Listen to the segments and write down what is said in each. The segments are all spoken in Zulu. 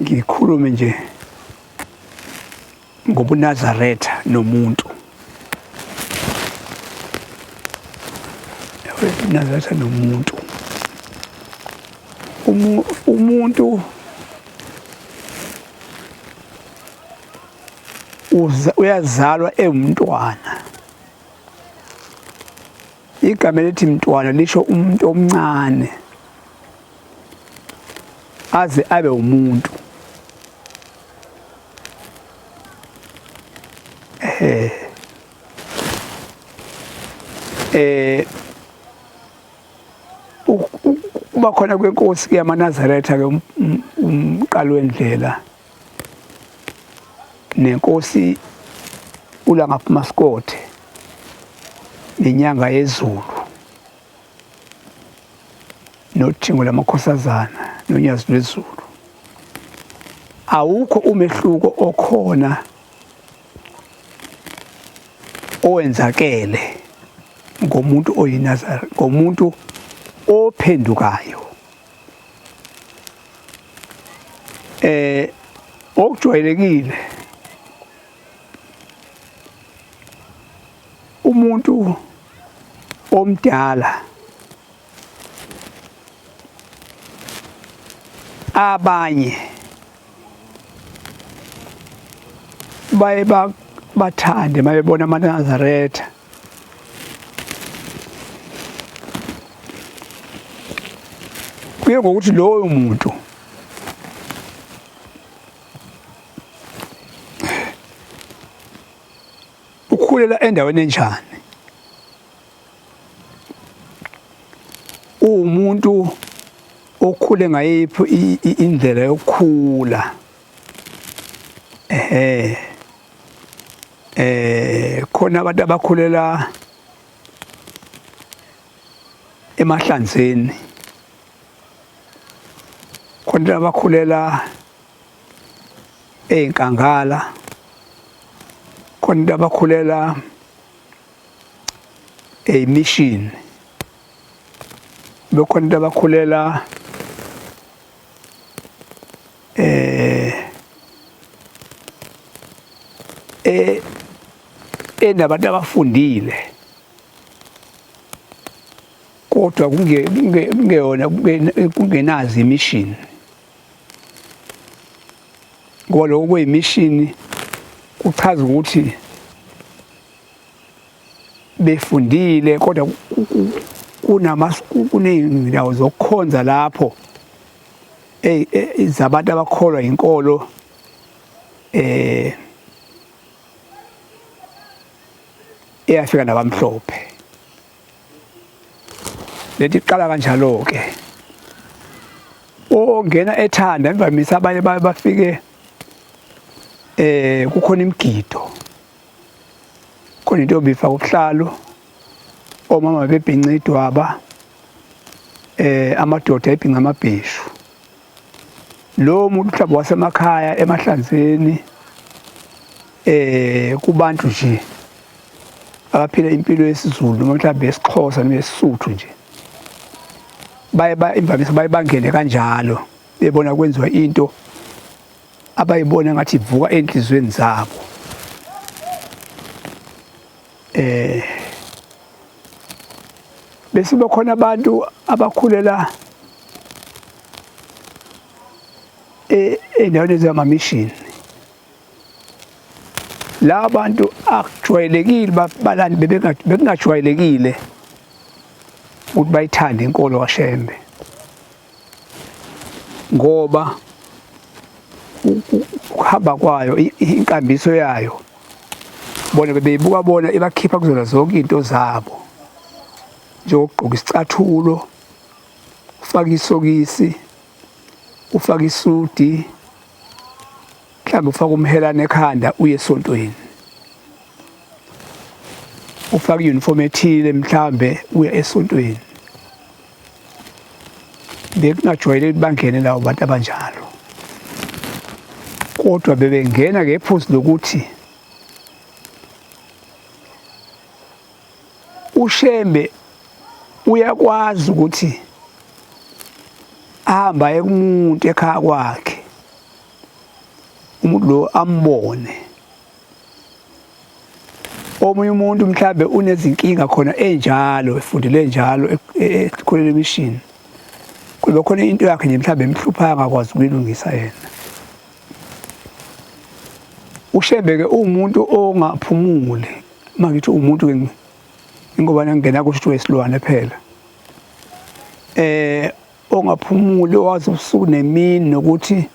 ngikhulume nje ngobuNazaretha nomuntu. UNazaretha nomuntu. Umuntu uyazalwa emntwana. Igama elithi mntwana lisho umuntu omncane aze abe umuntu. Kuba khona kwenkosi ke yamaNazaretha ke umqalo wendlela nenkosi uLangaphumasikothe nenyanga yezulu nothingo lamakhosazana noNyazi lwezulu. Awukho umehluko okhona owenzakele ngomuntu oyinazaretha, ngomuntu ophendukayo. Okujwayelekile umuntu omdala abanye baye bathande mayebona amaNazaretha kuye ngokuthi loyo muntu ukhulela endaweni enjani. Umuntu okhule ngayiphi indlela yokukhula. Khona abantu abakhulela emahlanzeni, khona abakhulela ezinkangala, khona abakhulela emishini, bekhona abakhulela enabantu abafundile kodwa kungeyona kungenazi imishini. Ngoba lokho kuyimishini kuchaza ukuthi befundile kodwa kuney'ndawo zokukhonza lapho zabantu abakholwa inkolo eyafika nabamhlophe. Lethi iqala kanjalo-ke. Ongena ethanda imvamisa abanye bafike kukhona imigido, khona intombi ifaka ubuhlalo, omama bebhinca idwaba, amadoda ebhinca amabheshu. Lo muntu mhlawumbe wasemakhaya emahlanzeni kubantu nje abaphila impilo yesiZulu noma mhlawumbe yesiXhosa noma yesisuthu nje, imvamisa baye bangene kanjalo bebona kwenziwa into abayibona ngathi ivuka enhlizweni zabo. Bese bekhona abantu abakhulela endaweni zamamishini. La bantu akujwayelekile bekungajwayelekile ukuthi bayithande inkolo kaShembe ngoba ukuhamba kwayo inkambiso yayo bona beyibuka bona ibakhipha kuzona zonke into zabo, njengokugqoka isicathulo, ufaka isokisi, ufaka isudi, mhlawumbe ufaka umhelane ekhanda uye esontweni, ufaka i-uniform ethile mhlawumbe uya esontweni. Bekungajwayeleki bangene labo bantu abanjalo, kodwa bebengena ngephuzu lokuthi uShembe uyakwazi ukuthi ahamba kumuntu ekhaya kwakhe umuntu lo ambone. Omunye umuntu mhlambe unezinkinga khona enjalo efundile njalo ekhulele emishini. Kuba khona into yakhe nje mhlambe emhlupha angakwazi ukuyilungisa yena. uShembe ke umuntu ongaphumuli. Mangithi umuntu ke ngoba ngingena kusho wesilwane phela. Ongaphumuli owazi ubusuku nemini nokuthi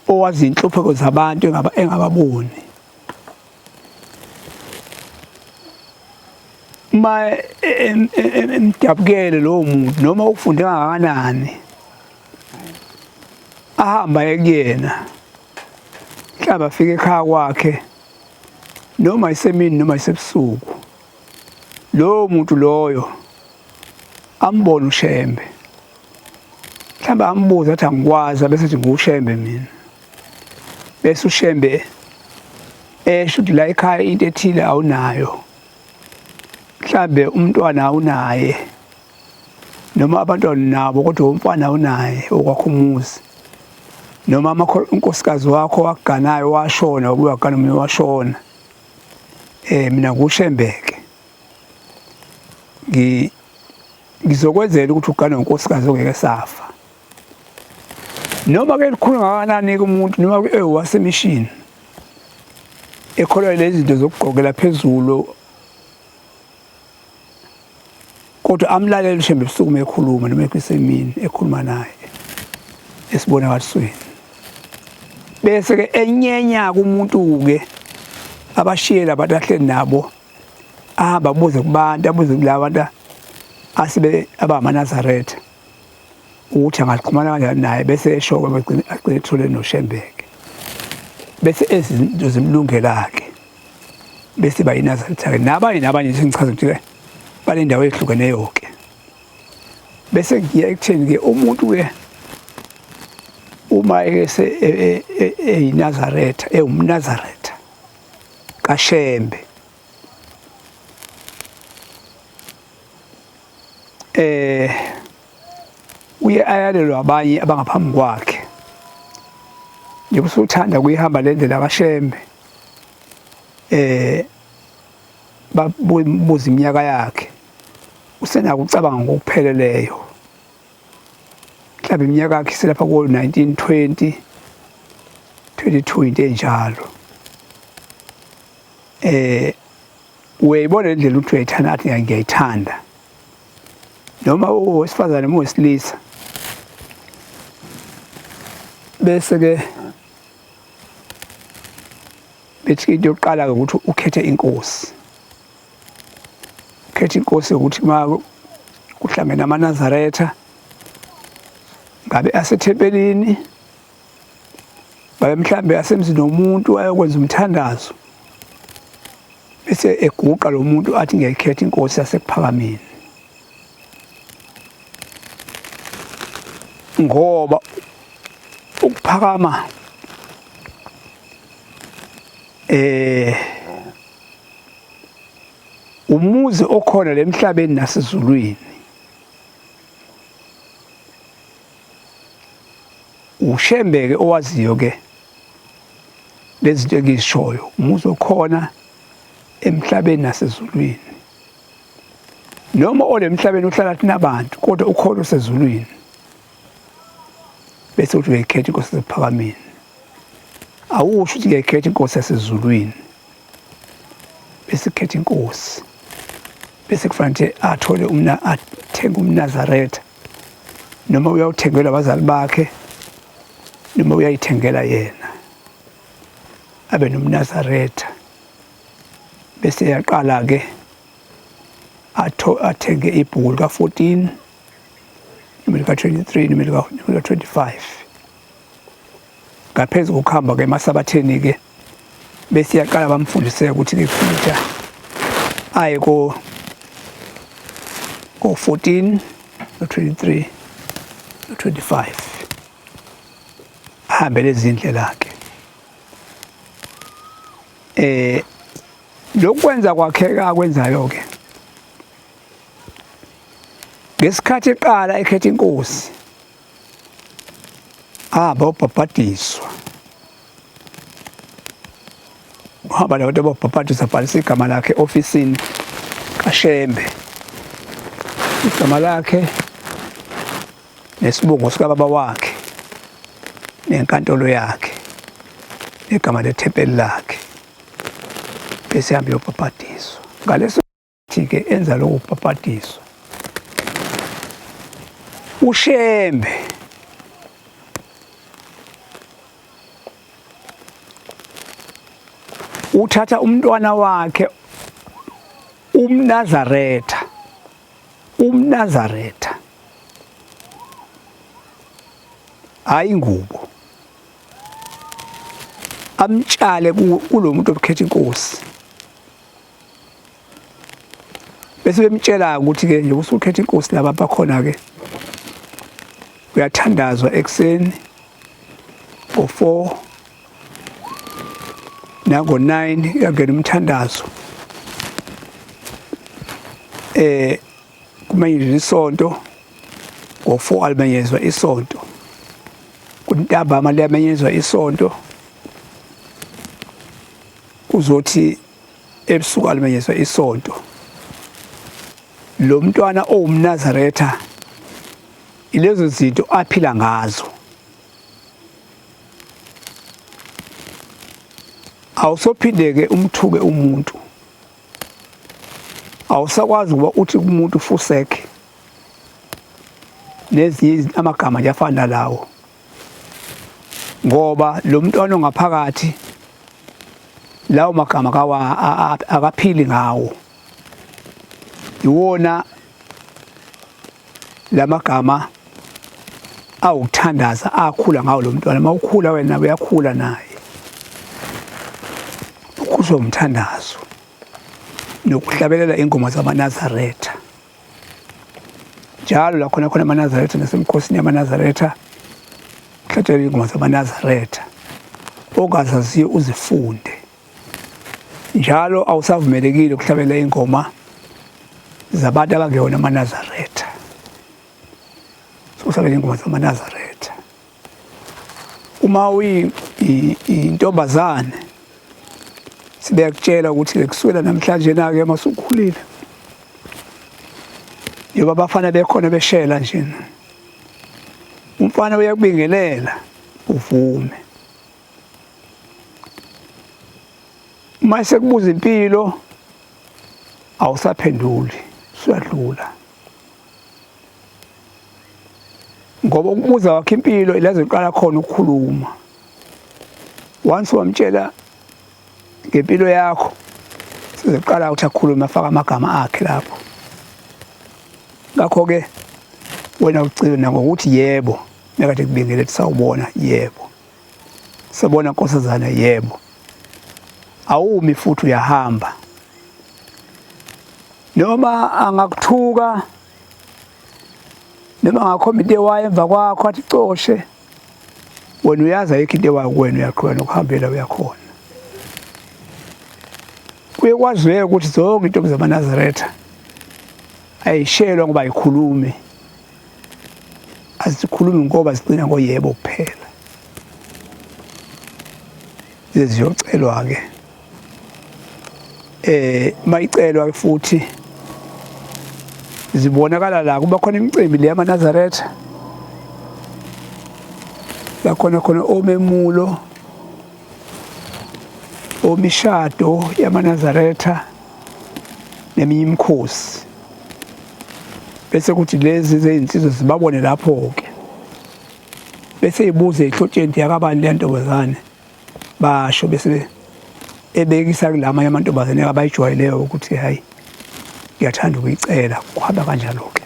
owazi inhlupheko zabantu engababoni. Emdabukele lo muntu noma ufunde kangakanani ahamba ekuyena mhlawumbe afike ekhaya kwakhe noma isemini noma isebusuku lo muntu loyo ambone uShembe mhlawumbe ambuza athi angikwazi bese ethi nguShembe mina bese uShembe esho ukuthi la ekhaya into ethile awunayo mhlawumbe umntwana awunaye noma abantwana nabo kodwa umfana awunaye okwakho umuzi noma unkosikazi wakho wakuganayo washona ubuye wagana omunye washona. Mina nguShembeke ngizokwenzela ukuthi ugane unkosikazi ongeke safa noma ke likhulu ngakanani kumuntu noma wasemishini ekholwa lezi zinto zokugqokela phezulu kodwa amlalela uShembe ebusuku ekhuluma noma ekwisemini ekhuluma naye esibonakalisweni bese ke enyenya kumuntu ke abashiyela abantu ahleli nabo ahamba abuze kubantu abuze kulabantu asibe abamaNazaretha ukuthi angaqhumana kanjani naye bese eshoka bagcina ethole noShembeke bese ezinto zimlungela ke bese bayiNazaretha ke nabanye sengichaza ukuthi bale ndawo ehlukeneyo ke bese ngiya ekutheni ke umuntu ke uma eyiNazaretha umNazaretha kaShembe uye ayalelwa abanye abangaphambi kwakhe nje usuthanda kuyihamba le ndlela kaShembe babuza iminyaka yakhe usenako ucabanga ngokupheleleyo mhlawumbe iminyaka yakhe iselapha ko-1920 22 into enjalo uyayibona le ndlela ukuthi uyayithanda athi ngiyayithanda noma owesifazane noma owesilisa bese ke bethi into yokuqala ukuthi ukhethe inkosi ukuthi uma kuhlangene amaNazaretha ngabe asethempelini babe mhlambe asemzini nomuntu ayokwenza umthandazo bese eguqa lo muntu athi ngiyayikhetha inkosi yasekuphakameni ngoba ukuphakama umuzi okhona lemhlabeni nasezulwini uShembeke owaziyo ke lezi zinto engizishoyo umuzi okhona emhlabeni nasezulwini noma olemhlabeni uhlala thina abantu kodwa ukhona usezulwini bese uthi uyayikhetha inkosi yasephakameni awusho ukuthi ngiyayikhetha inkosi yasezulwini bese khetha inkosi bese kufanele athole athenge umNazaretha noma uyawuthengela abazali bakhe noma uyayithengela yena abe nomNazaretha bese yaqala ke athenge ibhuku lika-14 noma lika-23 noma lika-25 ngaphezu kokuhamba ke emasabatheni ke bese yaqala bamfundise ukuthi ke kufuneka aye ko-14 no-23 no-25 ahambe lezi ndlela ke lokwenza kwakhe akwenzayo ke ngesikhathi eqala ekhetha inkosi bayobhabhadiswa. Uhamba nabantu ababhabhadiswa, abhalisa igama lakhe ofisini kaShembe, igama lakhe nesibongo sikababa wakhe nenkantolo yakhe negama lethempeli lakhe, bese hambe yobhabhadiswa. Ngaleso sikhathi-ke enza lokho kubhabhadiswa, uShembe uthatha umntwana wakhe UbuNazaretha, hayi ingubo, amtshale kulo muntu obukhetha inkosi. Bese bemtshela ukuthi-ke nje usukhetha inkosi laba bakhona-ke uyathandazwa ekuseni ngo-4 nango-9 uyangena umthandazo. Kumenyezwa isonto ngo-4 alimenyezwa isonto, kuntambama liyamenyezwa isonto, kuzothi ebusuku alimenyezwa isonto. Lo mntwana owumNazaretha ilezo zinto aphila ngazo. Awusophinde-ke umthuke umuntu, awusakwazi ukuba uthi kumuntu fuseke nezinye amagama nje afana nalawo, ngoba lo mntwana ongaphakathi lawo magama akaphili ngawo. Iwona la magama awuthandaza akhula ngawo lo mntwana. Uma ukhula wena uyakhula naye, ukhuzwa umthandazo nokuhlabelela ingoma zamaNazaretha. Njalo la khona amaNazaretha nasemkhosini yamaNazaretha kuhlatshelwa ingoma zamaNazaretha, ongazaziyo uzifunde. Njalo awusavumelekile ukuhlabelela ingoma zabantu abangewona amaNazaretha, sokuhlabelela ingoma zamaNazaretha. Uma uyintombazane sibeyakutshela ukuthi kusukela namhlanje na-ke masukhulile, yoba abafana bekhona beshela nje, umfana uyakubingelela uvume. Uma sekubuza impilo awusaphenduli, suyadlula, ngoba ukubuza wakhe impilo ilaze uqala khona ukukhuluma. Once wamtshela ngempilo yakho sizoqala ukuthi akhulume, afaka amagama akhe lapho. Ngakho-ke wena ugcina ngokuthi yebo, nekade kubingele sawubona yebo, sabona nkosazana yebo, awumi futhi uyahamba. Noma angakuthuka, noma angakhomba into ewayo emva kwakho athi coshe, wena uyazi ayikho into ewayo kuwena, uyaqhubeka nokuhambela uyakhona. Kuye kwaziwe ukuthi zonke intombi zamaNazaretha ayishelwa ngoba ayikhulumi, azikhulumi ngoba zigcina ngoyebo kuphela. Ziyocelwa-ke mayicelwa futhi zibonakala la kuba khona imicimbi le yamaNazaretha, la khona omemulo, omishado yamaNazaretha neminye imikhosi. Bese kuthi lezi zeyinsizwa zibabone lapho-ke, bese ibuze ehlotsheni yakabani le ntombazane, basho bese ebekisa kulamanye amantombazane abayijwayeleyo ukuthi hayi ngiyathanda ukuyicela. Kuhamba kanjalo-ke,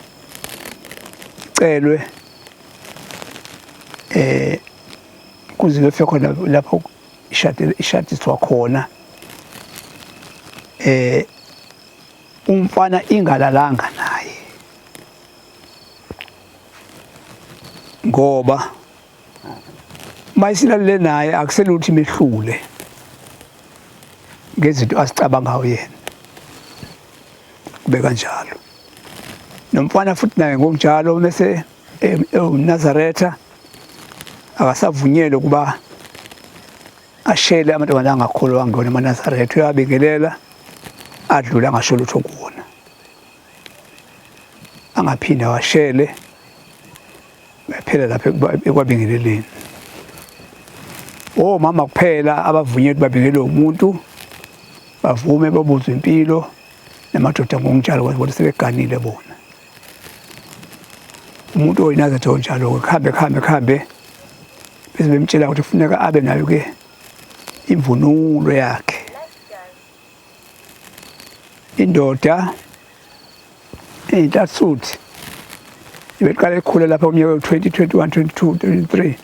icelwe kuze kufike khona lapho ishadiswa khona, umfana ingalalanga naye, ngoba mayisilalele naye akuseluthi mehlule ngezinto azicabangayo yena, kube kanjalo. Nomfana futhi naye ngokunjalo mase uNazaretha akasavunyelwe ukuba ashele amantombazane angakholwa ngona eMnazaretha. Uyabingelela adlule angasho lutho kuwona, angaphinde awashele baphela lapha ekwabingeleleni. Omama kuphela abavunyelwe babingelele umuntu, bavume babuzwe impilo, namadoda ngokunjalo kwenzela sebeganile bona. Umuntu oyinazetha onjalo kuhambe bese bemtshela ukuthi kufuneka abe nayo ke imvunulo yakhe. Indoda eyintathuthi ibeqala ikhula lapha umnyaka we-2021, 22, 23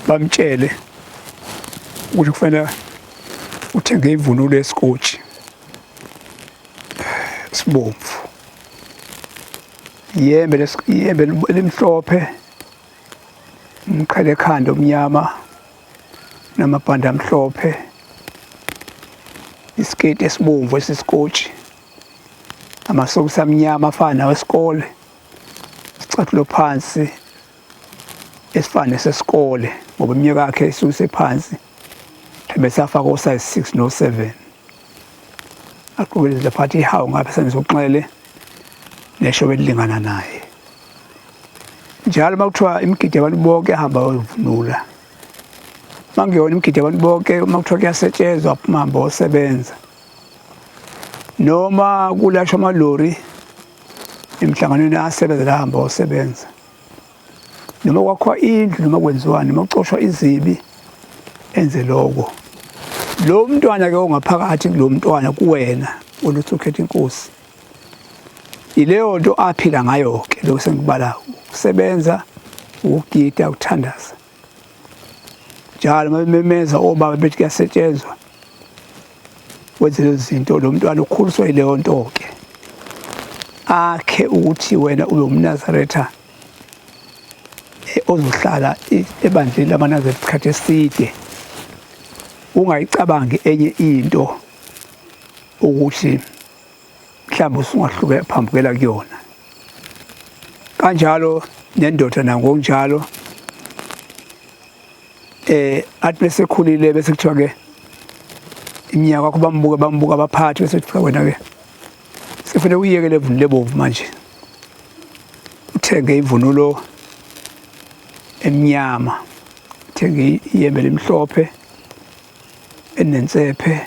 bamtshele ukuthi kufanele uthenge ivunulo yesikotshi sibomvu, iyembe elimhlophe, umqhele ekhanda omnyama namabhande amhlophe, isiketi esibomvu esisikotshi, amasokisi amnyama afana nawesikole, isicathulo phansi esifana nesesikole ngoba iminyaka yakhe isuke isephansi, bese afaka o-size 6 no-7. Aqokeleze lapha ihawu ngapha sengizoxele neshobe elilingana naye. Njalo makuthiwa imigidi yabantu bonke ahamba ayovunula, mangeyona imigidi yabantu bonke makuthiwa kuyasetshenzwa aphuma hamba osebenza, noma kulashwa amalori emhlanganweni asebenza la hamba osebenza, noma kwakhiwa indlu, noma kwenziwani, noma kucoshwa izibi enze lokho. Lo mntwana ke ongaphakathi kulo mntwana kuwena oluthi ukhetha inkosi, ileyo nto aphila ngayo ke lokho sengibalayo, ukusebenza, ukugida, ukuthandaza. Njalo mabememeza obaba bethi kuyasetshenzwa wenze lezi zinto, lo mntwana ukhuliswa yileyo nto ke, akhe ukuthi wena ube umNazaretha ozohlala ebandleni lamaNazaretha isikhathi eside, ungayicabangi enye into ukuthi mhlawumbe usungahluka phambukela kuyona. Kanjalo nendoda nangonjalo athi besekhulile bese kuthiwa ke iminyaka yakho bambuka abaphathi bese kuthiwa wena ke sifune uyiyeke le vunulo ebovu manje, uthenge ivunulo emnyama, uthenge iyembe elimhlophe enensephe,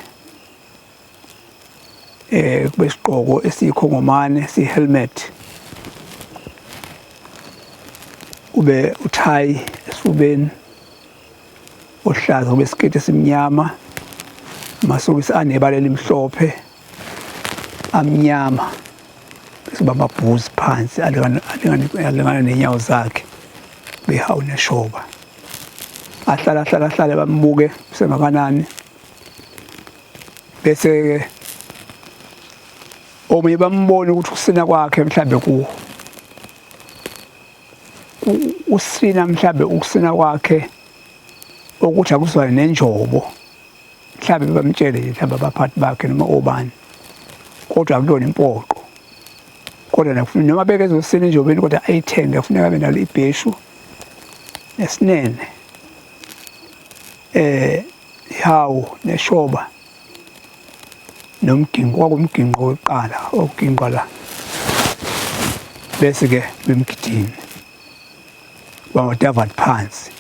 kube isigqoko esiyikhongomane, siyi-helmet, ube uthayi esifubeni ohlaza, kube isiketi esimnyama, amasokisi anebala elimhlophe amnyama, bese bamabhuzi phansi alingana ney'nyawo zakhe, behawu neshoba. Ahlale bambuke sengakanani, bese-ke omunye bambone ukuthi ukusina kwakhe mhlawumbe usina mhlawumbe ukusina kwakhe ukuthi akuzwani nenjobo, mhlawumbe bamtshele mhlawumbe abaphathi bakhe noma obani, kodwa akulona impoqo. Kodwa noma bekezosina enjobeni kodwa ayithenge, kufuneka abe nalo ibheshu nesinene, ihawu neshoba nomginqo, kwakumginqo wokuqala okuginqwa la, bese-ke bemgidini bamadavad phansi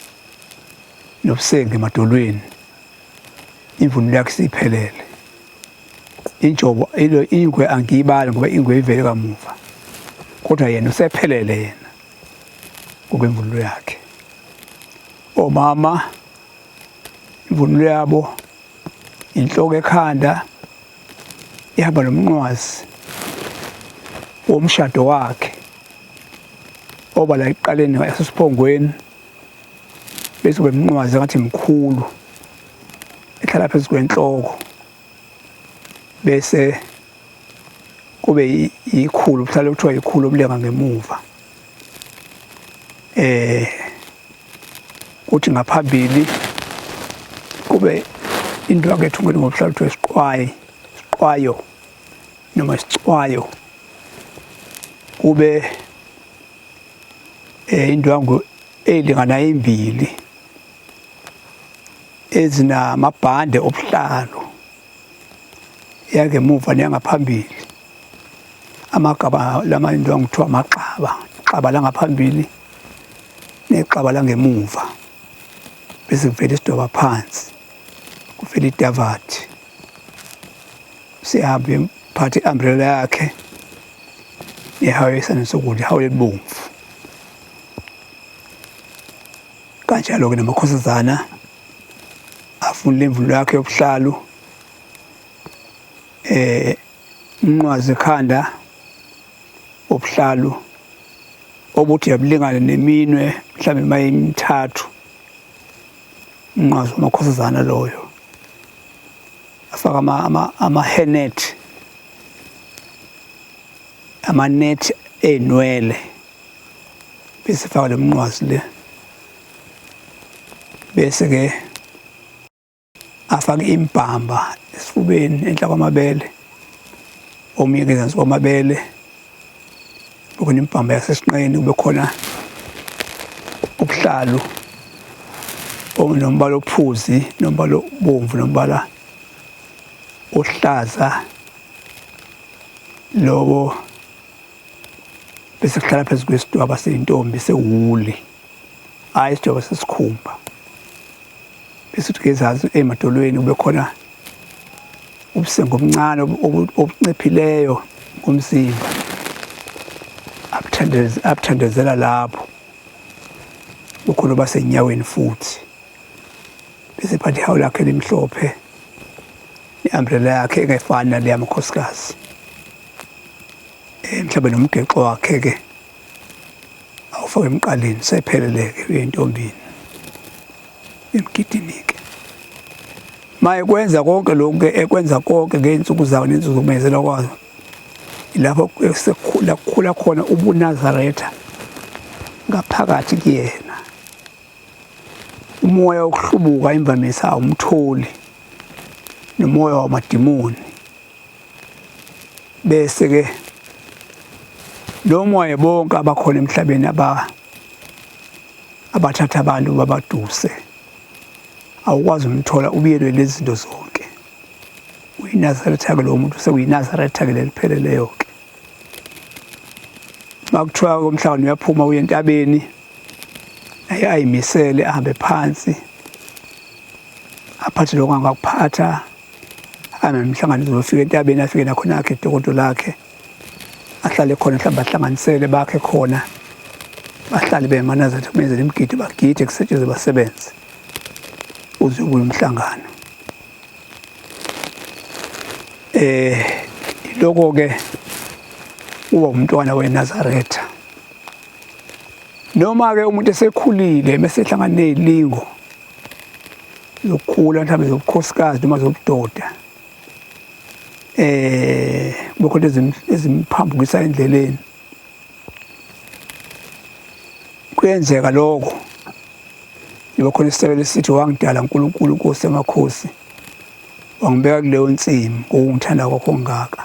nobusenge emadolweni, imvunulo yakhe siyiphelele. Injobo ingwe angiyibali ngoba ingwe ivele kamuva, kodwa yena usephelele yena ngokwemvunulo yakhe. Omama imvunulo yabo inhloko ekhanda ihamba nomnqwazi womshado wakhe oba la ekuqaleni yasesiphongweni, bese kube umnqwazi ngathi mkhulu ehlala phezu kwenhloko, bese kube ikhulu, kuhlale kuthiwa ikhulu obulenga ngemuva, kuthi ngaphambili kube into yakethungeni ngobuhlalu kuthiwa isiqwayo noma isicwayo, kube indwangu elingana imbili ezinamabhande obuhlalo yangemuva neyangaphambili. Amagaba lama into angithiwa amaqaba, ixaba langaphambili nexaba langemuva, bese kuvela isidwaba phansi, kuvela idavathi. Sihambe phathe i-umbrella yakhe nehawu esandleni sokudla, ihawu elibomvu. Kanjalo-ke namakhosazana afune imvunulo yakhe yobuhlalu, umnqwazi ekhanda obuhlalu obuthi yabulingana neminwe mhlawumbe mayimithathu. Umnqwazi wamakhosazana loyo afaka ama-hairnet, amanethi ey'nwele, bese faka lo mnqwazi le, bese-ke afake imbhamba esifubeni enhla kwamabele, omunye ngezansi kwamabele, kube khona imbhamba yasesinqeni, kube khona ubuhlalu nombala ophuzi, nombala obomvu, nombala ohlaza lobo, bese kuhlala phezu kwesidwaba seyintombi sewuli, hhayi isidwaba sesikhumba. Bese kuthi ngezansi emadolweni kube khona ubusengo obuncane obunciphileyo ngomzimba, abuthandazela lapho, kukhona basenyaweni futhi. Bese phathe ihawu lakhe elimhlophe ne-umbrella yakhe engefani naleya makhosikazi, mhlawumbe nomgexo wakhe-ke awufake emqaleni, sephelele-ke uyintombini emgidini-ke. Maye kwenza konke lokhu-ke, ekwenza konke ngey'nsuku zawo nensuku zokumenyezelwa kwazo, ilapho kukhula khona ubuNazaretha ngaphakathi kuyena. Umoya wokuhlubuka imvamisa awumtholi, nomoya wamadimoni. Bese-ke lo moya bonke abakhona emhlabeni abathatha abantu babaduse, awukwazi umthola ubiyelwe lezi zinto zonke. UyiNazaretha-ke lo muntu sekuyinazaretha-ke lelipheleleyo-ke. Makuthiwa komhlawumbe uyaphuma uye entabeni, naye ayimisele ahambe phansi, aphathe lokho angakuphatha, ahambe emhlanganiso zofika entabeni, afike nakhona-ke idokodo lakhe, ahlale khona, mhlawumbe ahlanganisele bakhe khona, bahlale benganazaretha kumenzela imigidi, bagide kusetshenzwe basebenze uze ubuye umhlangano. Lokho-ke uba umntwana weNazaretha. Noma-ke umuntu esekhulile mesehlangana ney'lingo zokukhula, mhlawumbe zobukhosikazi noma zobudoda, kube khona ezimphambukisa endleleni, kuyenzeka lokho. Ibe khona isibelo esithi, wangidala uNkulunkulu Nkosi yamakhosi, wangibeka kuleyo nsimu ngokungithanda kwakho ngaka.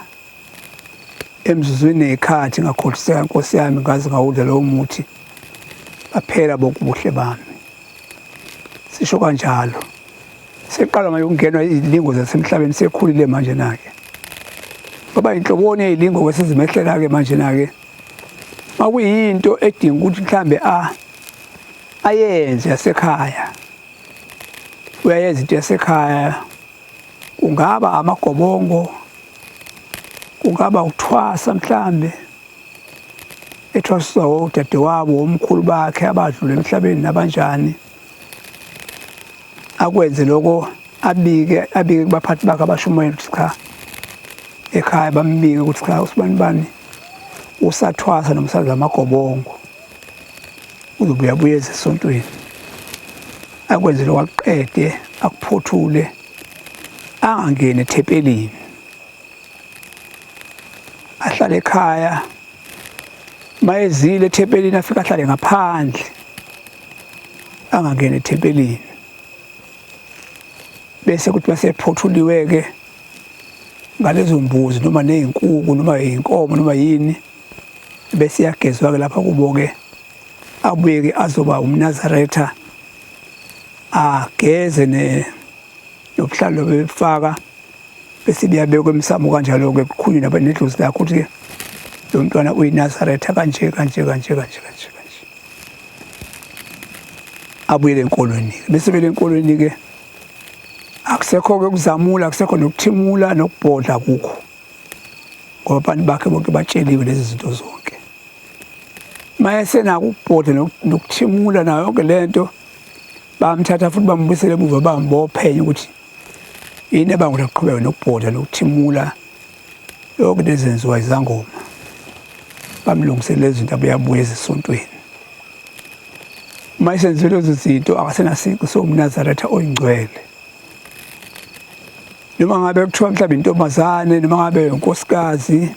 Emzuzwini ney'khathi ngakhohliseka Nkosi yami, ngaze ngawudla lowo muthi, baphela bonke ubuhle bami. Sisho kanjalo. Seqala manje ukungenwa izilingo zasemhlabeni, sekhulile manje nake. Ngoba inhloboni yezilingo kwesizimehlela-ke manje nake. Makuyinto edinga ukuthi mhlambe ayenze yasekhaya. Uyayenza into yasekhaya, kungaba amagobongo, kungaba ukuthwasa mhlambe, ethwaswa udadewabo, omkhulu bakhe abadlule emhlabeni nabanjani. Akwenze lokho, abike kubaphathi bakhe abashumayeli ukuthi cha, ekhaya bambike ukuthi cha, usibani usathwasa noma usadla amagobongo, uzobuya buyeze esontweni. Akwenze lokho, akuqede, akuphothule, angangeni ethempelini, ahlale ekhaya. Mayezile ethempelini afike ahlale ngaphandle, angangeni ethempelini. Bese kuthi masephothuliwe-ke ngalezo mbuzi noma ney'nkuku noma iy'nkomo noma yini, bese iyagezwa-ke lapha kubo-ke abuye azoba umNazaretha ageze nobuhlalo befaka bese biyabekwa emsamo kanjalo ke kukhulunywe nabanedlozi lakho ukuthi ke lo mntwana uyiNazaretha kanje abuyele enkolweni bese bele enkolweni ke akusekho ke kuzamula akusekho nokuthimula nokubhodla kukho ngoba abantu bakhe bonke batsheliwe lezi zinto zonke mayese nako ukubhodla nokuthimula nayo yonke lento bamthatha futhi bambuyisele emuva bambophenye ukuthi yini ebangela ukuqhubeka nokubhodla nokuthimula yonke lezenziwa izangoma bamlungisele lezi zinto abuyabuya ezisontweni mayisenziwe lezi zinto akasenasiqu soMnazaretha oyingcwele noma ngabe kuthiwa mhlawumbe intombazane noma ngabe unkosikazi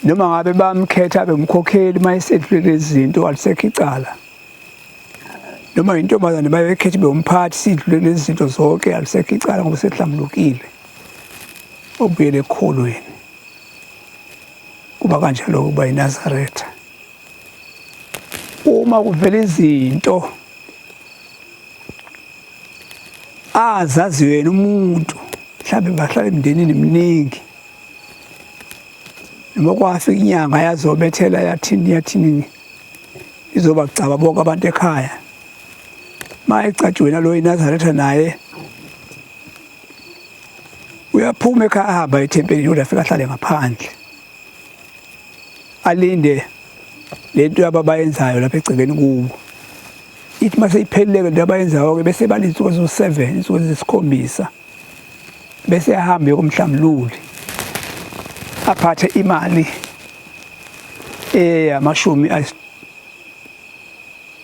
noma ngabe bamkhetha abe umkhokheli mayisedlule lezi zinto alisekho icala noma intombazane bayekhetha ibe umphathi sidlule lezi zinto zonke alisekho icala ngoba sehlambulukile obuyele ekholweni kuba kanjalo kuba yiNazaretha uma kuvela izinto azazi wena umuntu mhlawumbe bahlala emndenini eminingi noma kwafika inyanga yazobethela yathini izoba kucaba bonke abantu ekhaya mayicathi wena lo yiNazaretha naye uyaphuma ekhaya ahamba ethempelini udafika ahlale ngaphandle alinde lento yababayenzayo lapha egcekeni kubo ithi mase iphelele lento abayenzayo ke bese balinsuku ezo7 insuku ezisikhombisa bese ahamba komhlamluli aphathe imali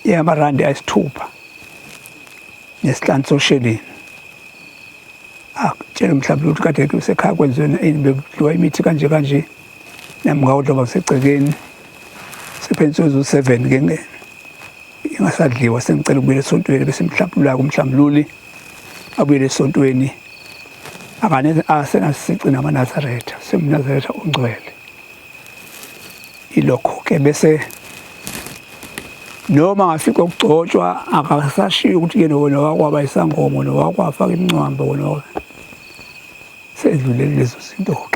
yamarandi ayisithupha nesihlanu sosheleni akutshela umhlamluli ukuthi kade kusekhaya kwenziwe bekudliwa imithi kanje namngawudloba kusegcekeni sephensuku ezo7 ke ingasadliwa sengicela ukubuyela esontweni bese mhlawulula kumhlamluli abuyele esontweni asenasicina amaNazaretha semNazaretha ongcwele ilokho ke bese noma ngafika ukugcotshwa akasashiya ukuthi ke nowakwaba isangoma nowakwafaka imncwamba wona sedlulele lezo zinto